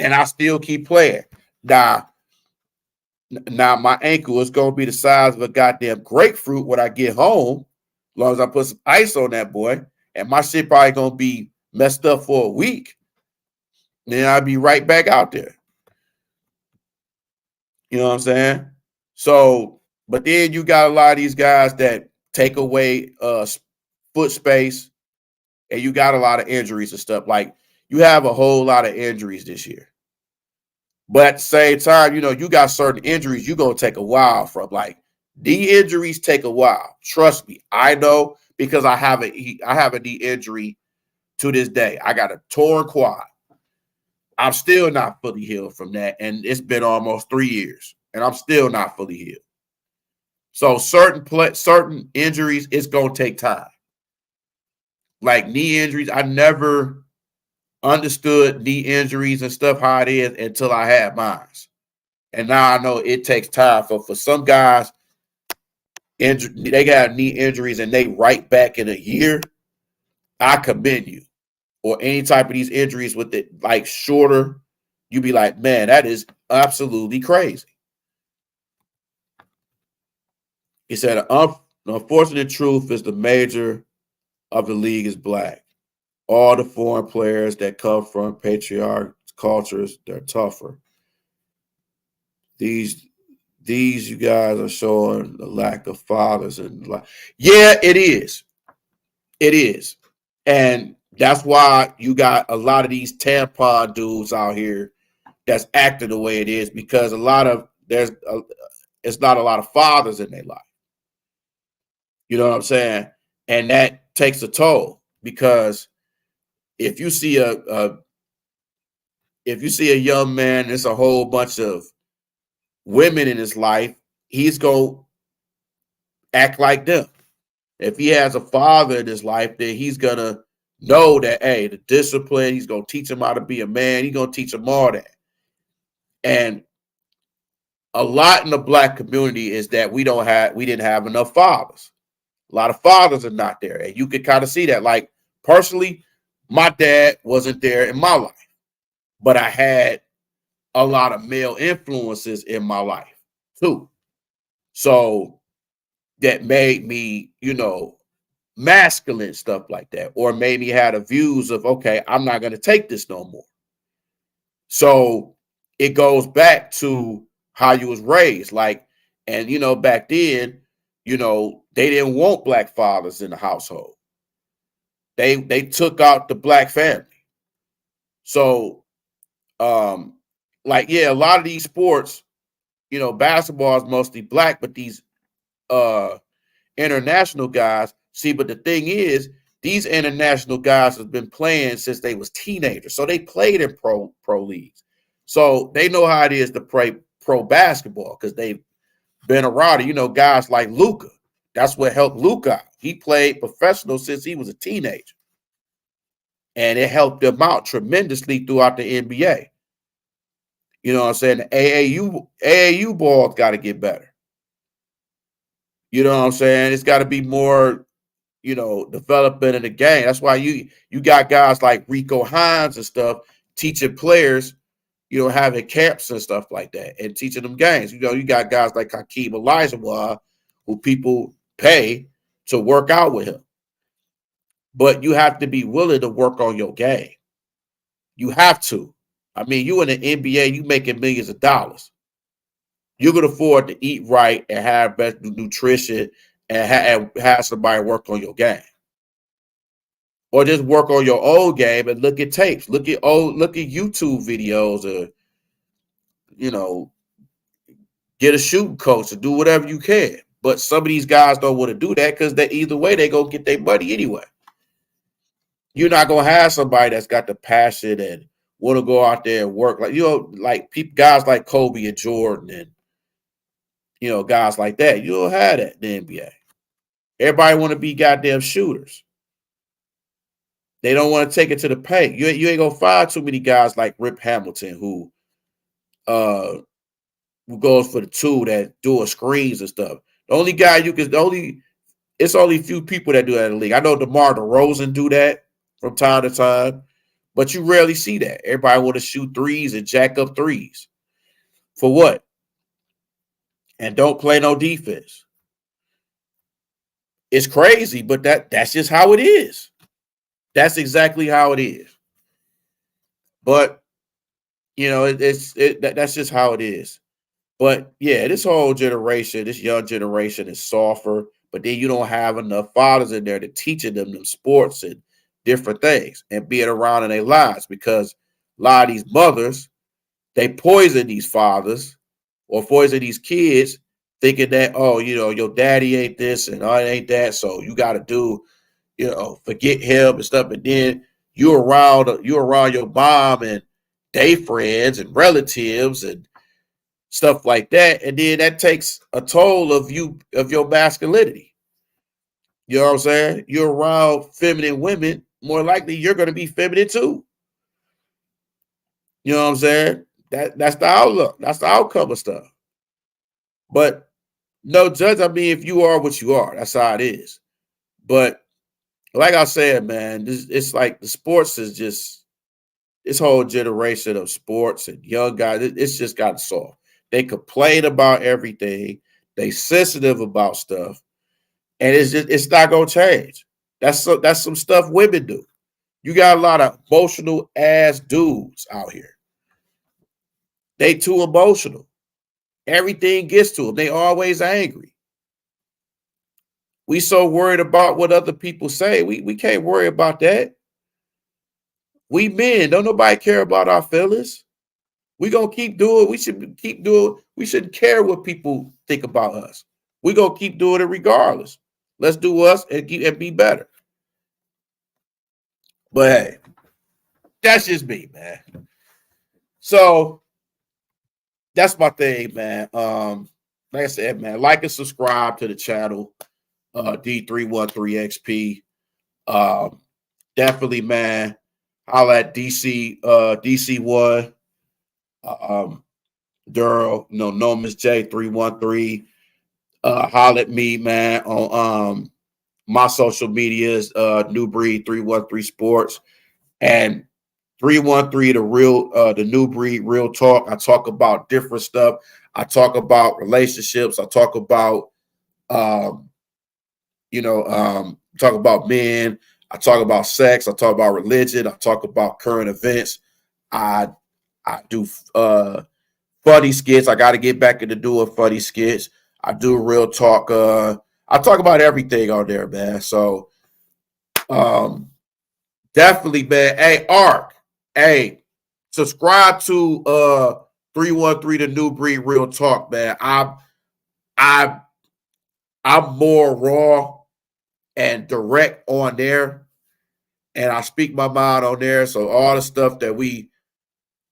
and I still keep playing. Now my ankle is going to be the size of a goddamn grapefruit when I get home, long as I put some ice on that boy, and my shit probably gonna be messed up for a week, then I'll be right back out there. You know what I'm saying? So, but then you got a lot of these guys that take away foot space, and you got a lot of injuries and stuff. Like you have a whole lot of injuries this year. But at the same time, you got certain injuries you're gonna take a while from. Like knee injuries take a while. Trust me, I know because I have a knee injury to this day. I got a torn quad. I'm still not fully healed from that, and it's been almost 3 years, and I'm still not fully healed. So certain injuries, it's gonna take time. Like knee injuries, I never understood knee injuries and stuff how it is until I had mine. And now I know it takes time for some guys. They got knee injuries and they right back in a year. I commend you. Or any type of these injuries with it like shorter, you be like, man, that is absolutely crazy. He said, the unfortunate truth is the major of the league is black. All the foreign players that come from patriarch cultures, they're tougher. These you guys are showing the lack of fathers and yeah, it is. It is. And that's why you got a lot of these tampon dudes out here that's acting the way it is, because it's not a lot of fathers in their life. You know what I'm saying? And that takes a toll, because if you see a young man, there's a whole bunch of women in his life, he's going to act like them. If he has a father in his life, then he's going to know that, hey, the discipline, he's going to teach him how to be a man. He's going to teach him all that. And a lot in the black community is that we didn't have enough fathers. A lot of fathers are not there. And you can kind of see that. Like, personally, my dad wasn't there in my life, but I had a lot of male influences in my life too. So that made me, masculine, stuff like that, or made me had a views of, okay, I'm not going to take this no more. So it goes back to how you was raised. Like, and back then, they didn't want black fathers in the household. They took out the black family. So like, yeah, a lot of these sports, basketball is mostly black, but these international guys, see, but the thing is, these international guys have been playing since they was teenagers. So they played in pro leagues. So they know how it is to play pro basketball, because they've been around it. Guys like Luka, that's what helped Luka. He played professional since he was a teenager. And it helped him out tremendously throughout the NBA. You know what I'm saying? The AAU ball's got to get better. You know what I'm saying? It's got to be more, development in the game. That's why you got guys like Rico Hines and stuff teaching players, having camps and stuff like that and teaching them games. You got guys like Hakeem Olajuwon, who people pay to work out with him. But you have to be willing to work on your game. You have to. I mean, you in the NBA, you making millions of dollars. You can afford to eat right and have best nutrition and have somebody work on your game. Or just work on your own game and look at tapes. Look at YouTube videos, or get a shooting coach or do whatever you can. But some of these guys don't want to do that, because either way they go get their money anyway. You're not gonna have somebody that's got the passion and want to go out there and work like people, guys like Kobe and Jordan, and guys like that. You don't have that in the NBA. Everybody want to be goddamn shooters. They don't want to take it to the paint. You ain't gonna find too many guys like Rip Hamilton who goes for the two, that doing screens and stuff. The only guy it's only a few people that do that in the league. I know DeMar DeRozan do that from time to time, but you rarely see that. Everybody want to shoot threes and jack up threes. For what? And don't play no defense. It's crazy, but that's just how it is. That's exactly how it is. But that's just how it is. But yeah, this whole generation, this young generation is softer, but then you don't have enough fathers in there to teaching them sports and different things and being around in their lives, because a lot of these mothers, they poison these fathers or poison these kids thinking that, oh, your daddy ain't this and I ain't that, so you got to do, forget him and stuff. And then you around your mom and they friends and relatives and stuff like that, and then that takes a toll of your masculinity. You know what I'm saying? You're around feminine women, more likely you're going to be feminine too. You know what I'm saying? That's the outlook. That's the outcome of stuff. But no judge. I mean, if you are what you are, that's how it is. But like I said, man, it's like the sports is just this whole generation of sports and young guys. It's just gotten soft. They complain about everything. They sensitive about stuff, and it's not gonna change. That's some stuff women do. You got a lot of emotional ass dudes out here. They too emotional. Everything gets to them. They always angry. We so worried about what other people say. We can't worry about that. We men, don't nobody care about our feelings. We gonna keep doing. We should keep doing. We shouldn't care what people think about us. We gonna keep doing it regardless. Let's do us and be better. But hey, that's just me, man. So that's my thing, man. Like I said, man, like and subscribe to the channel, D313XP. Um, Definitely, man. Holla at DC1. Um, Durl, no Miss J 313. Holla at me, man, on my social medias, New Breed 313 Sports and 313 the New Breed Real Talk. I talk about different stuff. I talk about relationships. I talk about um, talk about men. I talk about sex. I talk about religion. I talk about current events. I I do funny skits. I got to get back into doing funny skits. I do real talk. I talk about everything on there, man. So um, definitely, man. Hey, Ark. Hey, subscribe to 313 the New Breed Real Talk, man. I I'm more raw and direct on there, and I speak my mind on there. So all the stuff that we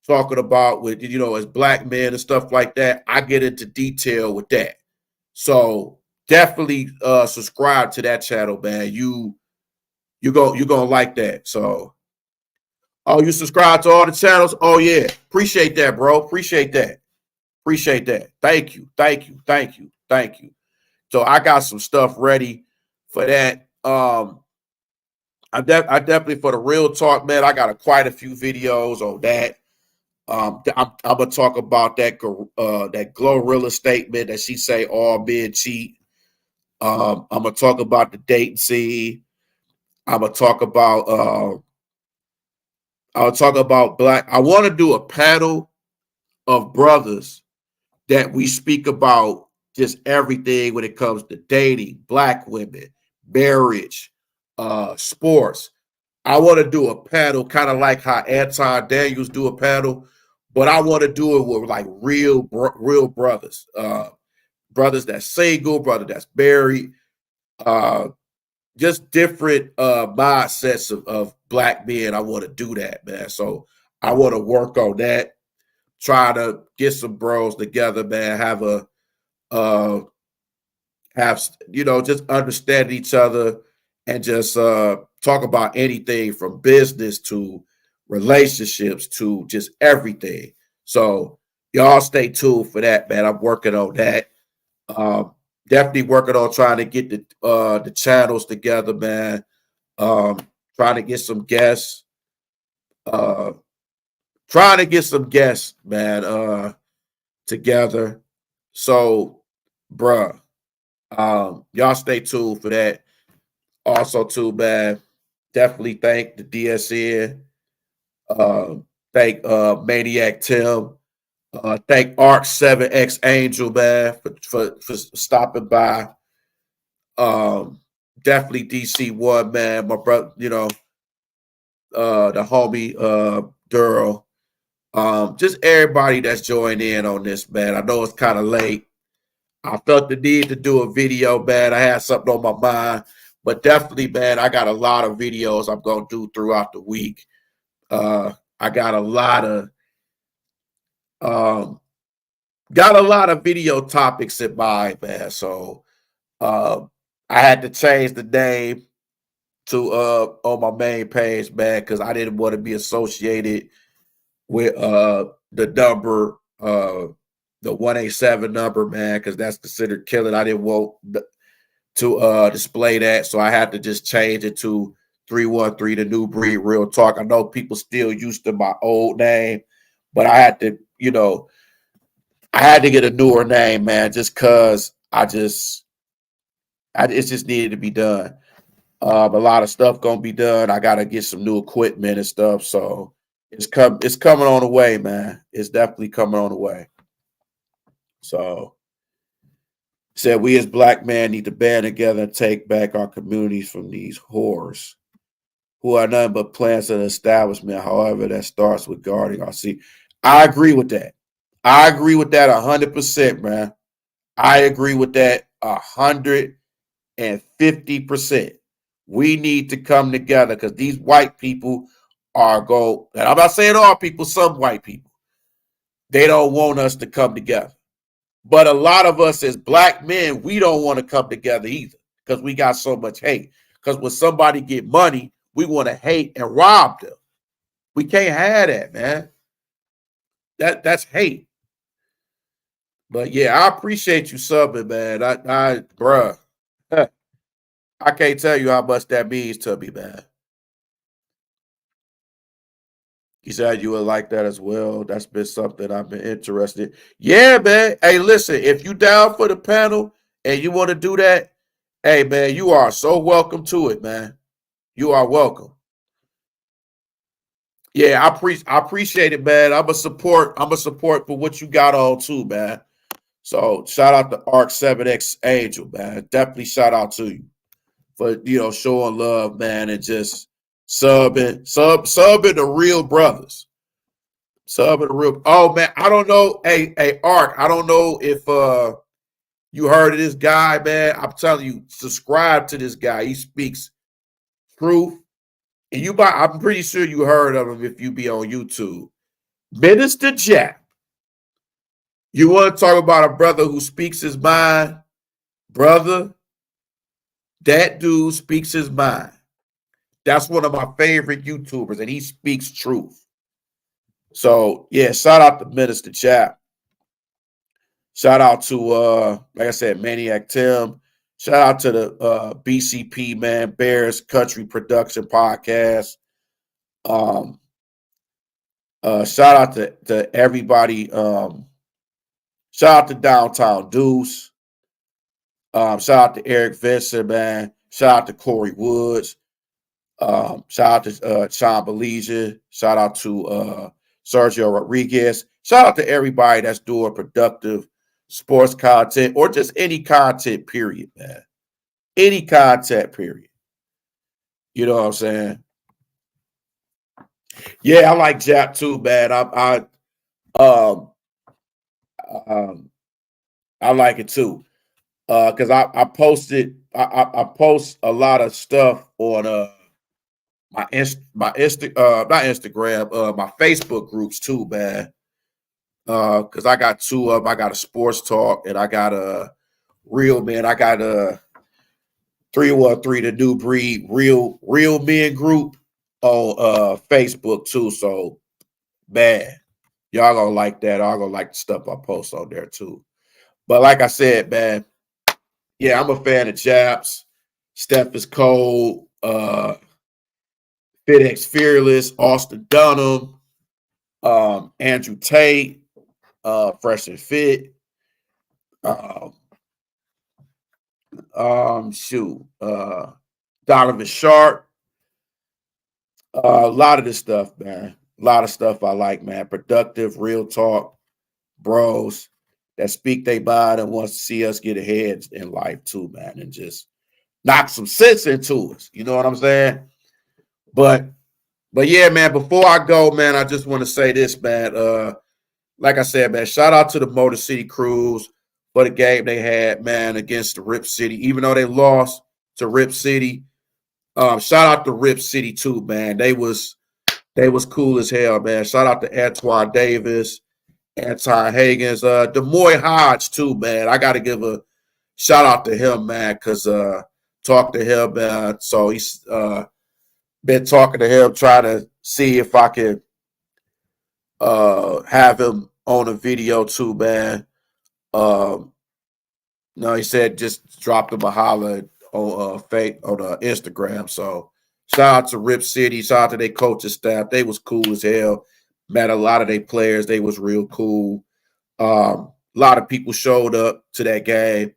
talking about with as black men and stuff like that, I get into detail with that. So definitely subscribe to that channel, man. You gonna like that. So you subscribe to all the channels. Oh yeah, appreciate that, bro. Appreciate that. Appreciate that. Thank you. Thank you. Thank you. Thank you. So I got some stuff ready for that. I definitely for the real talk, man. I got quite a few videos on that. I'm gonna talk about that Glorilla statement that she say all men cheat. I'm gonna talk about the dating scene. I'm gonna talk about I'll talk about black. I want to do a panel of brothers that we speak about just everything when it comes to dating, black women, marriage, sports. I want to do a panel, kind of like how Anton Daniels do a panel, but I want to do it with like real brothers, brothers that's single, brother that's married, uh, just different mindsets of black men. I want to do that, man. So I want to work on that. Try to get some bros together, man. Uh, just understand each other and just talk about anything from business to relationships to just everything. So y'all stay tuned for that, man. I'm working on that. Um, Definitely working on trying to get the channels together, man. Um, Trying to get some guests. Uh, Trying to get some guests, man. Together. So, bruh, y'all stay tuned for that. Also, too, man, definitely thank the DSN. Uh, thank Maniac Tim. Thank Arc 7X Angel, man, for stopping by. Um, definitely DC1, man. My brother, the homie Duro. Just everybody that's joined in on this, man. I know it's kind of late. I felt the need to do a video, man. I had something on my mind, but definitely, man, I got a lot of videos I'm gonna do throughout the week. I um, got a lot of video topics in mind, man. So I had to change the name to on my main page, man, because I didn't want to be associated with the number the 187 number, man, because that's considered killing. I didn't want to display that, so I had to just change it to 313 the new breed real talk. I know people still used to my old name, but I had to, I had to get a newer name, man, just cause it just needed to be done. A lot of stuff gonna be done. I gotta get some new equipment and stuff. So it's coming on the way, man. It's definitely coming on the way. So said we as black men need to band together and take back our communities from these whores who are nothing but plants of the establishment. However, that starts with guarding our sea. I agree with that. I agree with that 100%, man. I agree with that 150%. We need to come together because these white people and I'm not saying all people, some white people, they don't want us to come together. But a lot of us as black men, we don't want to come together either because we got so much hate. Because when somebody get money, we want to hate and rob them. We can't have that, man. That's hate. But yeah, I appreciate you subbing, man. Bruh, I can't tell you how much that means to me, man. You said you would like that as well. That's been something I've been interested. Yeah, man. Hey, listen, if you down for the panel and you want to do that, hey, man, you are so welcome to it, man. You are welcome. Yeah, I appreciate it, man. I'm a support for what you got on too, man. So shout out to Arc 7X Angel, man. Definitely shout out to you for showing love, man, and just subbing the real brothers. Subbing the real. Oh man, I don't know. Hey, Arc, I don't know if you heard of this guy, man. I'm telling you, subscribe to this guy. He speaks truth. And I'm pretty sure you heard of him if you be on YouTube. Minister Jack. You want to talk about a brother who speaks his mind? Brother, that dude speaks his mind. That's one of my favorite YouTubers, and he speaks truth. So, yeah, shout out to Minister Jack. Shout out to, like I said, Maniac Tim. Shout out to the BCP, man, Bears Country Production Podcast. Shout out to everybody. Shout out to Downtown Deuce. Shout out to Eric Vincent, man. Shout out to Corey Woods. Shout out to Sean Belize. Shout out to Sergio Rodriguez. Shout out to everybody that's doing productive sports content or just any content, period, man. Any content, period. You know what I'm saying? Yeah, I like Jap too, man. Um, um, I like it too. Because I posted I post a lot of stuff on my not Instagram, my Facebook groups too, man. Because I got two of them. I got a sports talk and I got a real man. I got a 313 the new breed real men group on Facebook too. So man, y'all gonna like that. Y'all gonna like the stuff I post on there too. But like I said, man, yeah, I'm a fan of Japs. Steph is cold. FedEx Fearless, Austin Dunham, Andrew Tate, Fresh and Fit. Um, shoot. Donovan Sharp. A lot of this stuff, man. A lot of stuff I like, man. Productive, real talk, bros that speak they body and wants to see us get ahead in life too, man, and just knock some sense into us. You know what I'm saying? But yeah, man, before I go, man, I just want to say this, man. Like I said, man, shout out to the Motor City Crews for the game they had, man, against the Rip City. Even though they lost to Rip City, shout out to Rip City too, man. They was cool as hell, man. Shout out to Antoine Davis, Anton Higgins, Demoy Hodge too, man. I got to give a shout out to him, man, because talked to him, man. So he's been talking to him, trying to see if I can have him on a video too, man. No, he said just dropped him a holler on fake on Instagram. So shout out to Rip City, shout out to their coaching staff. They was cool as hell. Met a lot of their players. They was real cool. A lot of people showed up to that game.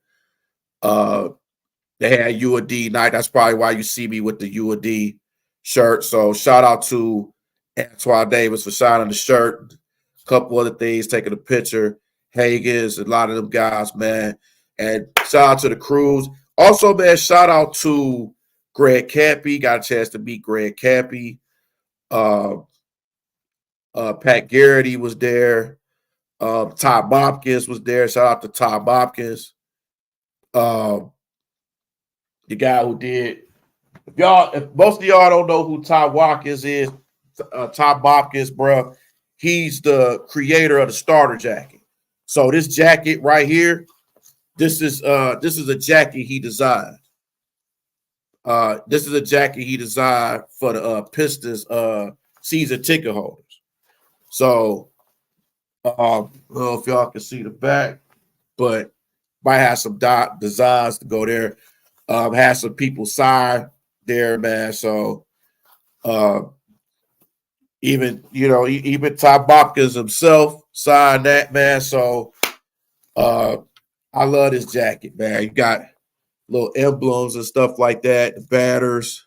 They had UAD night. That's probably why you see me with the UAD shirt. So shout out to Antoine Davis for signing the shirt. A couple other things, taking a picture. Higgins, a lot of them guys, man. And shout out to the crews. Also, man, shout out to Greg Cappy. Got a chance to meet Greg Cappy. Pat Garrity was there. Todd Bobkins was there. Shout out to Todd Bobkins. The guy who did. If most of y'all don't know who Todd Watkins is, Todd Bobkins, bro, he's the creator of the starter jacket. So this jacket right here, this is a jacket he designed. This is a jacket he designed for the Pistons season ticket holders. So I don't know if y'all can see the back, but might have some designs to go there. Have some people sign there, man. So even Todd Bobkins himself signed that, man. So I love this jacket, man. You got little emblems and stuff like that, the banners.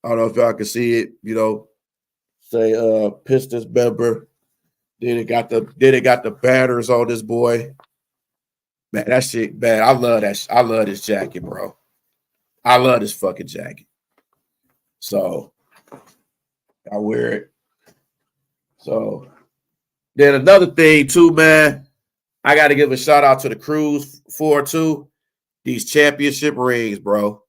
I don't know if y'all can see it, say Pistons member. Then it got the banners on this boy. Man, that shit, man. I love that. I love this jacket, bro. I love this fucking jacket. So I wear it. So then another thing too, man. I got to give a shout out to the crews for too. These championship rings, bro.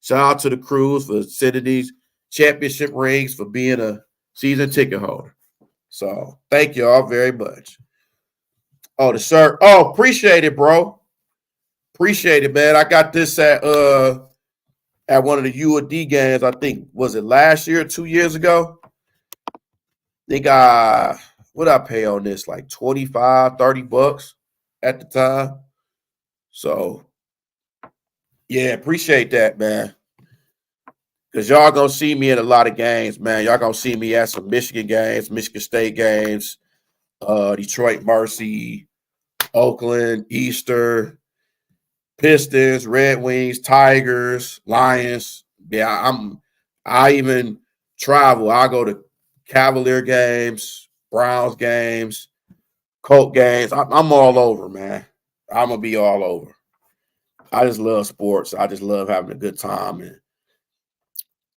Shout out to the crews for sending these championship rings, for being a season ticket holder. So thank you all very much. Oh, the shirt. Oh, appreciate it, bro. Appreciate it, man. I got this at one of the UAD games. I think, was it last year or 2 years ago? They got, what I pay on this? Like $25-$30 at the time. So yeah, appreciate that, man. Because y'all gonna see me in a lot of games, man. Y'all gonna see me at some Michigan games, Michigan State games, Detroit Mercy, Oakland, Easter, Pistons, Red Wings, Tigers, Lions. Yeah, I even travel. I go to Cavalier games, Browns games, Colt games. I'm all over, man. I'm gonna be all over. I just love sports. I just love having a good time, and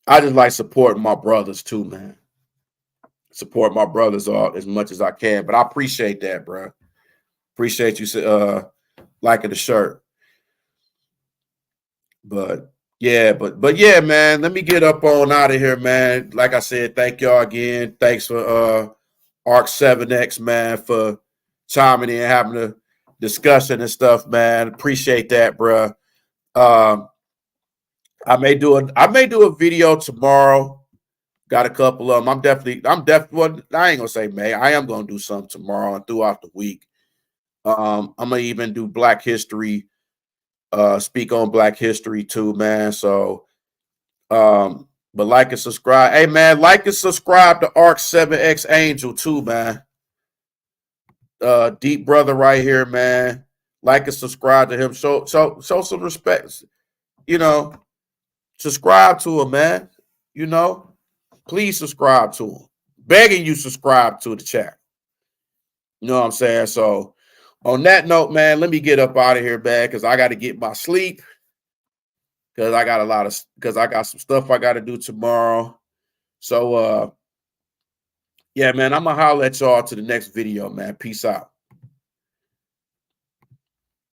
I just like supporting my brothers too, man. Support my brothers all as much as I can. But I appreciate that, bro. Appreciate you liking the shirt. But yeah, but yeah, man. Let me get up on out of here, man. Like I said, thank y'all again. Thanks for Arc 7X, man, for chiming in, having a discussion and stuff, man. Appreciate that, bro. I may do a video tomorrow. Got a couple of them. Well, I ain't gonna say May. I am gonna do something tomorrow and throughout the week. I'm gonna even do Black History, speak on Black History too, man. So but like and subscribe. Hey man, like and subscribe to Arc 7X Angel too, man. Deep brother right here, man. Like and subscribe to him. Show some respect. You know, Subscribe to him, man. You know, please subscribe to him. Begging you subscribe to the channel. You know what I'm saying? So on that note, man, let me get up out of here, man, because I got to get my sleep. Because I got some stuff I got to do tomorrow. So yeah, man, I'm gonna holler at y'all to the next video, man. Peace out.